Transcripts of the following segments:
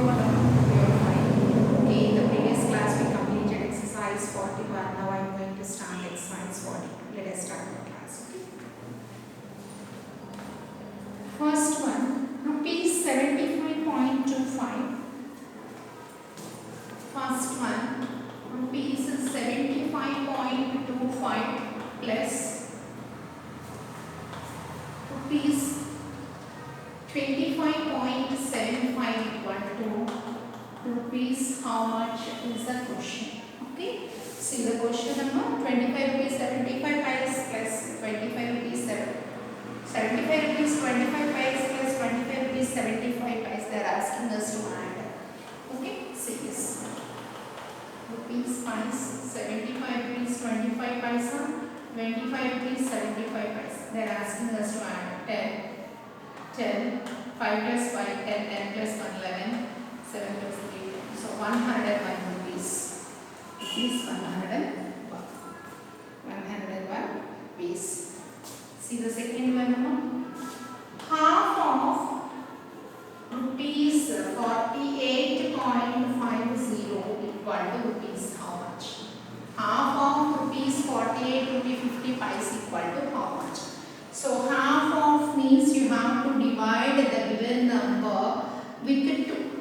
what we are fine. Okay, in the previous class we completed exercise 41. Now I am going to start exercise 40. Let us start the class. Okay. First one, rupees 75.25. First one, rupees 75.25 plus rupees 25.75 equal to rupees. How much is the question? Okay. See the question number 25 rupees 75 paise plus 25 rupees 75 rupees 25 paise plus 25 rupees 75 paise. They are asking us to add. Okay. See this. Rupees paise 75 rupees 25 paisa 25 rupees 75 paise. They are asking us to add 10, 5 plus 5, 10, 10 plus 1, 11, 7 plus 3, 10. So 101 rupees. It is 101 rupees. See the second one now. Half of rupees 48.50 equal to rupees how much? Half of rupees 48 rupees 50 paise equal to how much? So half of means you have to divide the given number with 2.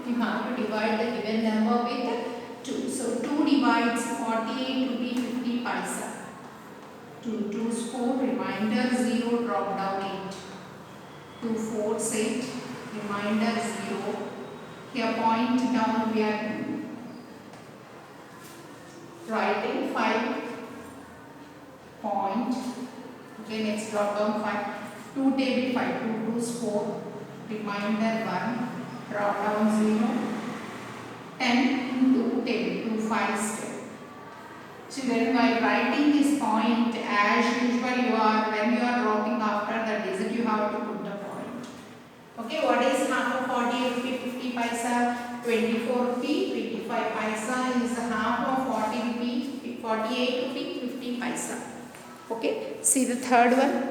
You have to divide the given number with 2. So 2 divides 48 rupees 50 paisa. 2 2's 4, remainder 0, drop down 8. 2 4's 8, remainder 0. Here point down we are writing 5 point. Okay, next drop down 5. 2 table 5, 2 2's 4, remainder 1, drop down 0. 10 into table 2 5's 10. Children, while writing this point, as usual, when you are dropping after the digit, you have to put the point. Okay, what is half of 48 rupee 50 paisa? 24 rupee 25 paisa is half of 48 rupee 50 paisa. Okay, see the third one.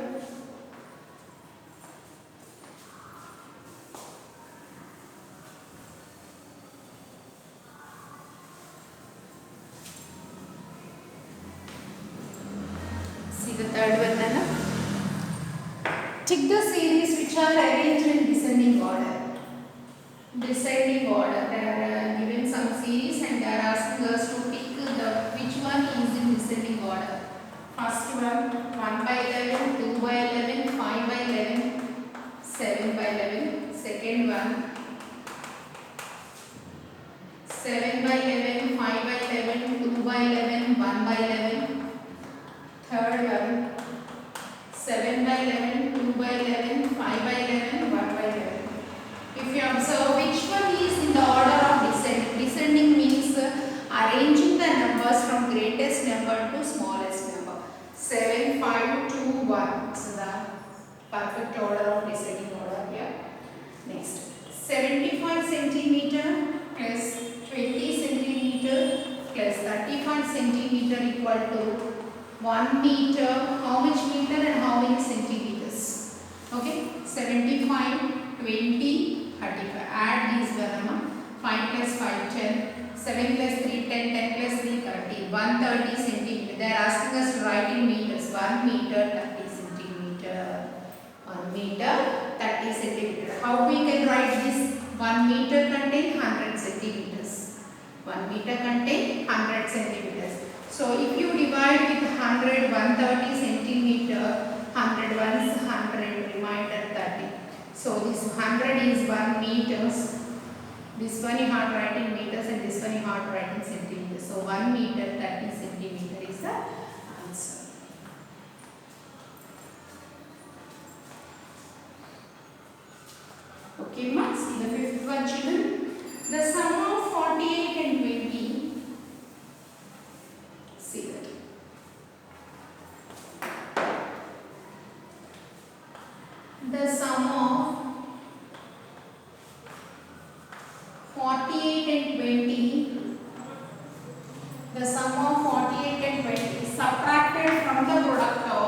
See the third one, Nana. Take the series which are arranged in descending order. Descending order. They are given some series and they are asking us to pick which one is in descending order. First one 1 by 11, 2 by 11, 5 by 11, 7 by 11. Second one 7 by 11, 5 by 11, 2 by 11, 1 by 11. Third one 7 by 11, 2 by 11, 5 by 11, 1 by 11. If you observe which one is in the order of descending. Descending means arranging the numbers from greatest number to smallest number. 7, 5, 2, 1. So the perfect order of descending order here. Next 75 centimeter plus 20 centimeter plus 35 centimeter equal to 1 meter. How much meter and how many centimeters? Okay, 75, 20, 35. Add these one. 5 plus 5, 10. 7 plus 3, 10. 10 plus 3, 30. 130 centimeter. They are asking us to write in meters. 1 meter, 30 centimeter. 1 meter, 30 centimeter. How we can write this? 1 meter contain 100 centimeters. 1 meter contain 100 centimeters. So if you divide with 100, 130 centimeter, 100 ones 100, remainder 30. So this 100 is 1 meters. This one you have to write in meters and this one you have to write in centimeters. So 1 meter 30 centimeter is the answer. Okay, marks. The fifth one, children. The sum of 48 and 20. See that. The sum of 48 and 20. The sum of 48 and 20 subtracted from the product of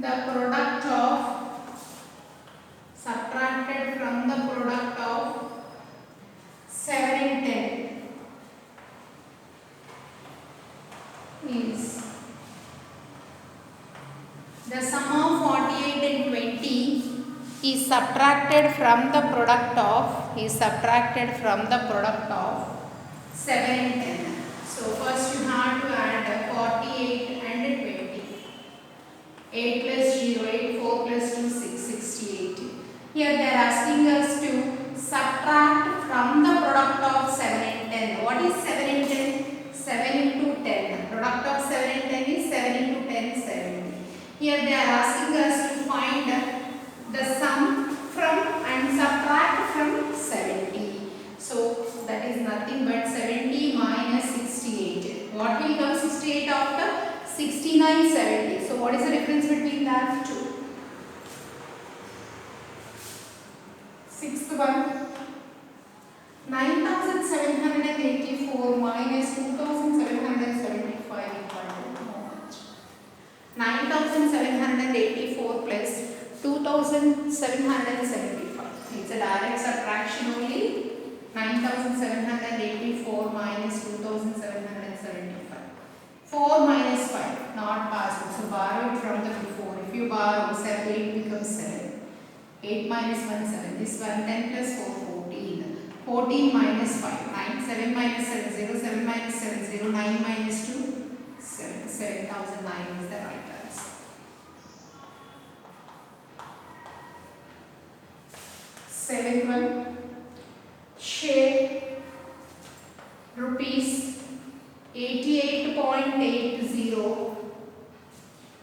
the product of from the product of 7 and 10 is the sum of 48 and 20 is subtracted from the product of 7 and 10. So first you have to add 48 and 20. 8 plus 0, 8, 4 plus 2, 6, 68. Here they are asking us to subtract from the product of 7 and 10. What is 7 and 10? 7 into 10. Product of 7 and 10 is 7 into 10, 70. Here they are asking us to find the sum from and subtract from 70. So that is nothing but 70 minus 68. What will come 68 after? 69, 70. So what is the difference between that two? Sixth one. 9784 minus 2775 equal to how much? 9784 plus 2775. It's a direct subtraction only. 9784 minus 2775. 4 minus 5, not possible. So borrow from the before. If you borrow 7, 8 becomes 7. 8 minus 1, 7. This one 10 plus 4, 14. 14 minus 5, 9. 7 minus 7, 0. 7 minus 7, 0. 9 minus 2, 7. 7009 is the right answer. Seventh one. Share rupees 88.80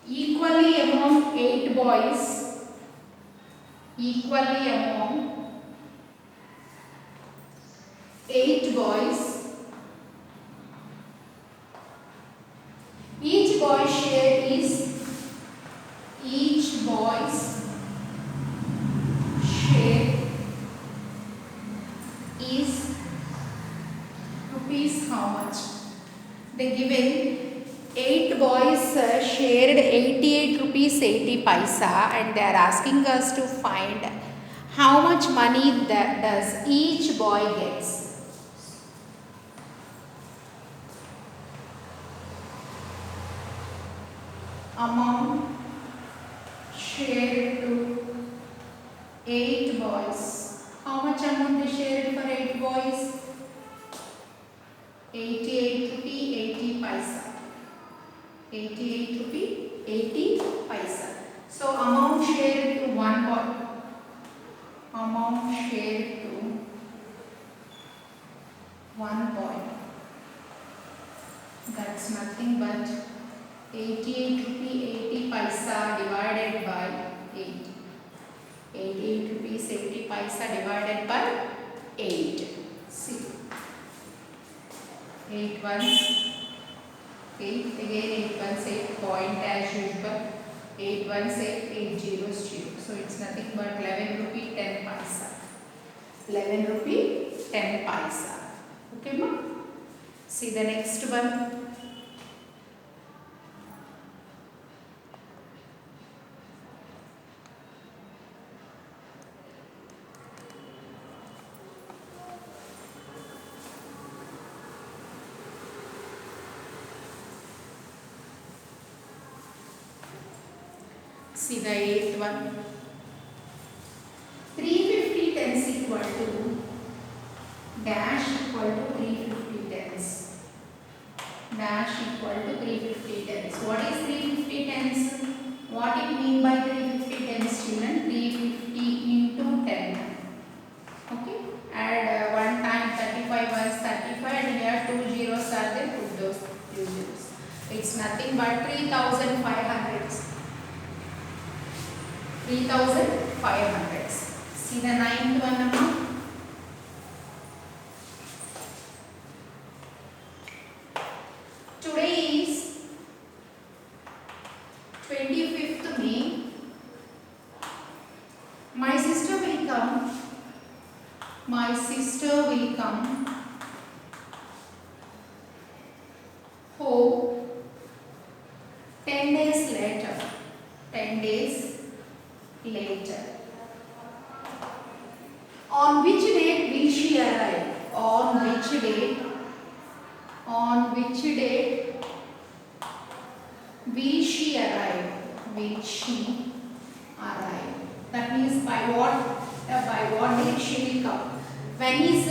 equally among 8 boys. Equally among 8 boys. Each boy's share is rupees how much? They given 8 boys shared 88 rupees 80 paisa and they are asking us to find how much money that does each boy gets. Amount shared to 8 boys. How much amount they shared for 8 boys? 88 rupee 80 paisa. 88 rupee 80 paisa. So amount shared to 1 boy. Amount shared to 1 boy. That's nothing but 88 rupee 80 paisa divided by 8. 88 rupees 80 paisa divided by 8. See. 8 ones 8, again 8 ones 8, point as usual. 8 ones 8, 8 zeros 0. So it's nothing but 11 rupee 10 paisa. 11 rupee 10 paisa. Okay ma? See the next one. See the 8th one. 350 tens equal to dash equal to 350 tens. Dash equal to 350 tens. What is 350 tens? What it mean by 350 tens, children? 350 into 10. Okay. Add 1 time 35 was 35 and here 2 zeros are there. Put those 2 zeros. It's nothing but 3,500. 3,500. See the 9th one now. Today is 25th May. My sister will come home 10 days later. 10 days later. On which date will she arrive? On which date? On which date will she arrive? Will she arrive? That means by what date she will come? When is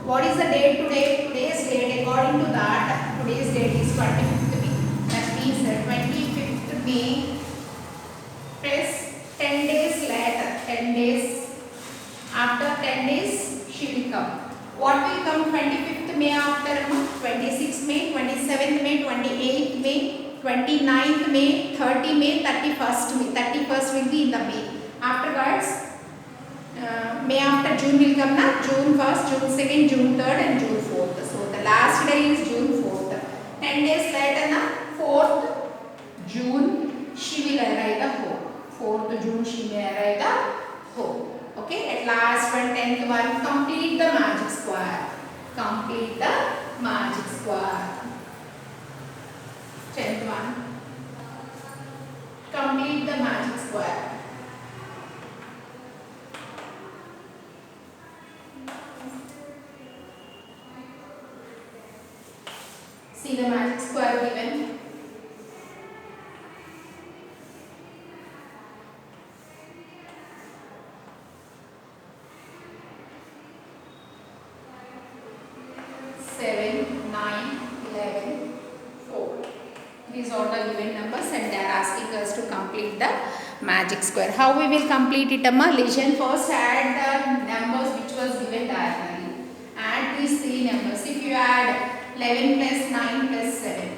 what is the date today? Today's date, according to that, today's date is 25th May. That means 25th May plus 10 days later, 10 days. After 10 days, she will come. What will come 25th May after? 26th May, 27th May, 28th May, 29th May, 30 May, 31st May. 31st will be in the May. Afterwards, May after June will come now. June 1st, June 2nd, June 3rd and June 4th. So the last day is June 4th. 10 days later na 4th June she will arrive at home. 4th June she may arrive at home. Okay, at last one, 10th one, complete the magic square. Complete the magic square. 10th one, complete the magic square. See the magic square given. These are the given numbers and they are asking us to complete the magic square. How we will complete it, Amma? Listen, first add the numbers which was given diagonally. Add these three numbers. If you add 11 plus 9 plus 7.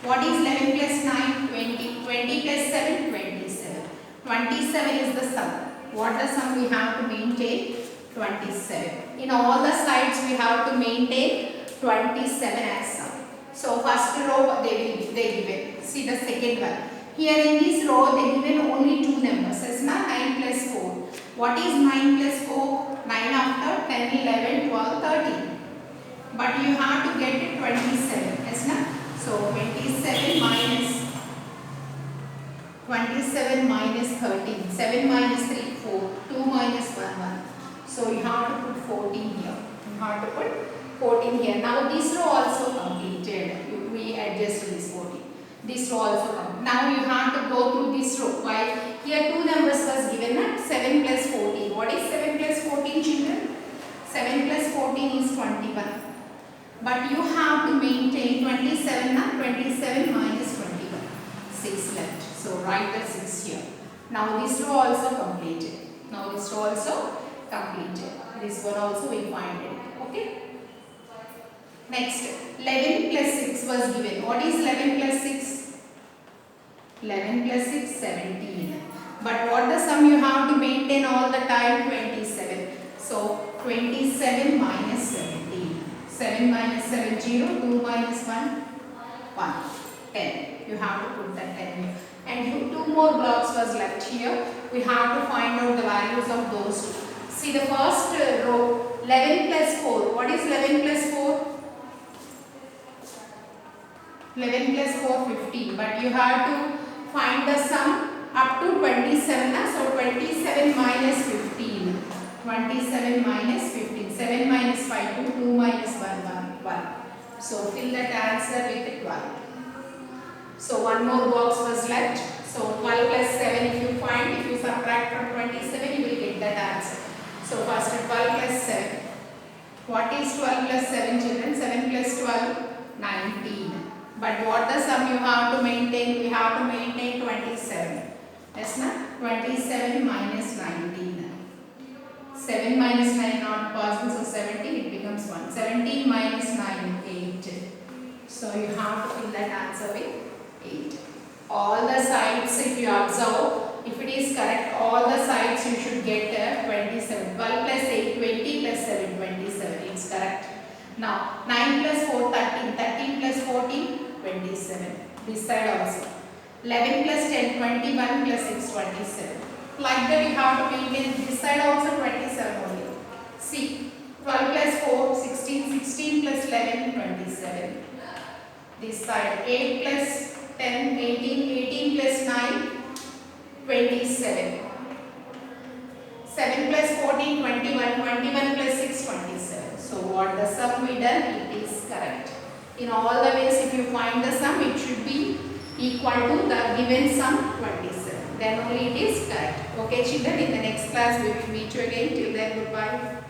What is 11 plus 9? 20. 20 plus 7? 27. 27 is the sum. What the sum we have to maintain? 27. In all the slides we have to maintain 27 as sum. So first row they given. See the second one. Here in this row they given only two numbers. As 9 plus 4. What is 9 plus 4? 9 after 10, 11, 12, 13. But you have to get it 27. Yes, na? So 27 minus 13. 7 minus 3, 4. 2 minus 1, 1. So you have to put 14 here. You have to put 14 here. Now this row also completed. We adjust this 14. This row also completed. Now you have to go through this row. Why? Here two numbers was given. 7 plus 14. What is 7 plus 14, children? 7 plus 14 is 21. But you have to maintain 27. 27 minus 21. 6 left. So write the 6 here. Now this row also completed. Now this row also completed. This one also we find it. Okay. Next, 11 plus 6 was given. What is 11 plus 6? 11 plus 6, 17. But what the sum you have to maintain all the time? 27. So, 27 minus 17. 7 minus 7, 0. 2 minus 1, 1. 10. You have to put that 10 here. And two more blocks was left here. We have to find out the values of those two. See the first row. 11 plus 4. What is 11 plus 4? 11 plus 4, 15. But you have to find the sum up to 27. So 27 minus 15. 27 minus 15. 7 minus 5, 2. 2 minus 1, 1. So fill that answer with 12. So one more box was left. So 12 plus 7 if you find, if you subtract from 27, you will get that answer. So first 12 plus 7. What is 12 plus 7, children? 7 plus 12, 19. But what the sum you have to maintain? We have to maintain 27. Yes, na? 27 minus 19. 7 minus 9 not possible, so 17 it becomes 1. 17 minus 9, 8. So you have to fill that answer with 8. All the sides, if you observe, if it is correct, all the sides you should get 27. 12 plus 8, 20 plus 7, 27. It's correct. Now 9 plus 4, 13. 13 plus 14, 27. This side also. 11 plus 10, 21 plus 6, 27. Like that you have to maintain this side also 27 only. See, 12 plus 4, 16, 16 plus 11, 27. This side, 8 plus 10, 18, 18 plus 9, 27. 7 plus 14, 14, 21, 21 plus 6, 27. So what the sum we done, it is correct. In all the ways, if you find the sum, it should be equal to the given sum 27. Then only it is correct. Okay children, in the next class we will meet you again. Till then, goodbye.